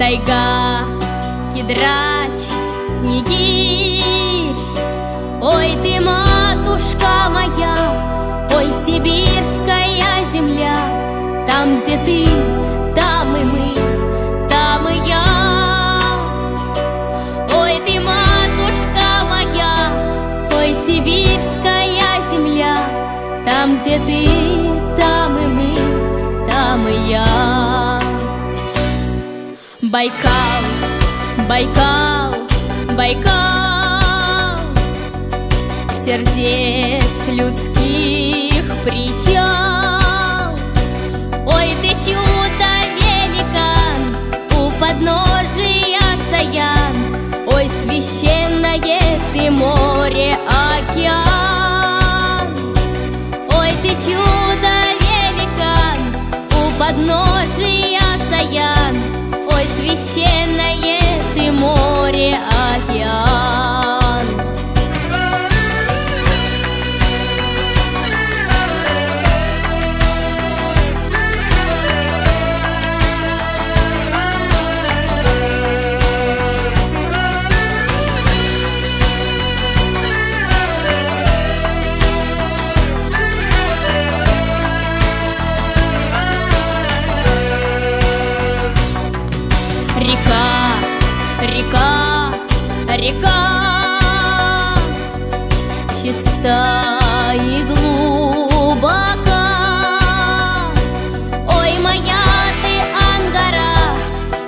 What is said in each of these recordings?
тайга, кедрач, снегирь. Ой, ты, матушка моя, ой, сибирская земля. Там, где ты, там и мы, там и я. Ой, ты, матушка моя, ой, сибирская земля. Там, где ты, там и мы, там и я. Байкал, Байкал, Байкал, сердец людских причал. Ой, ты чудо великан, у подножия Саян. Ой, священное ты море, океан. Ой, ты чудо великан, у подножия Саян. Ой, священное ты море, океан. Река, река, чиста и глубока. Ой, моя ты Ангара,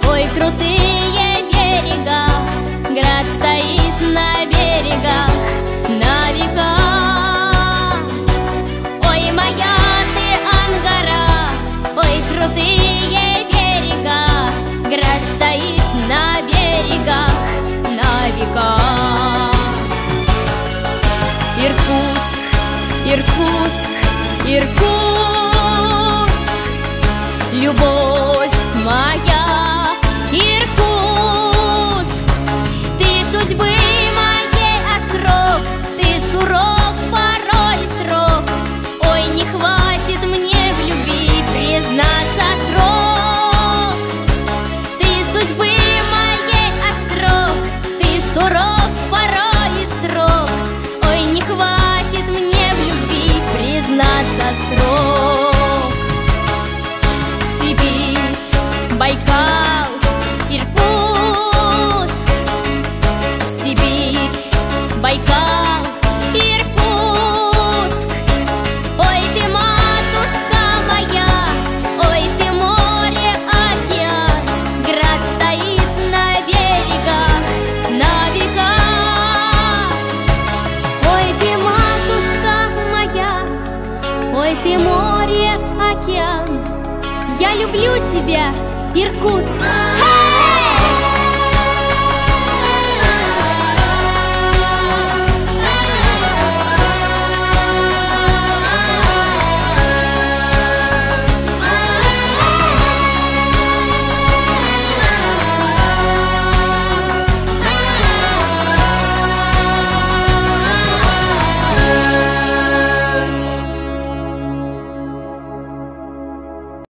ой, крутые берега. Град стоит на берегах, на века. Ой, моя ты Ангара, ой, крутые берега. Град стоит на берегах, на века. Иркутск, Иркутск, Иркутск, любовь моя, Иркутск. Ты судьбы моей остров, ты суров, порой строг. Ой, не хватит мне в любви признаться строг. Ты судьбы моей остров, ты суров, порой строг. Ой, не хватит мне в любви признаться строг. Сибирь, Байкал, Иркутск. Сибирь, Байкал, Иркутск. Ой, ты, матушка моя, ой, ты море, океан. Град стоит на берегах, на века. Ой, ты, матушка моя, ой, ты море, океан. Я люблю тебя, Иркутск.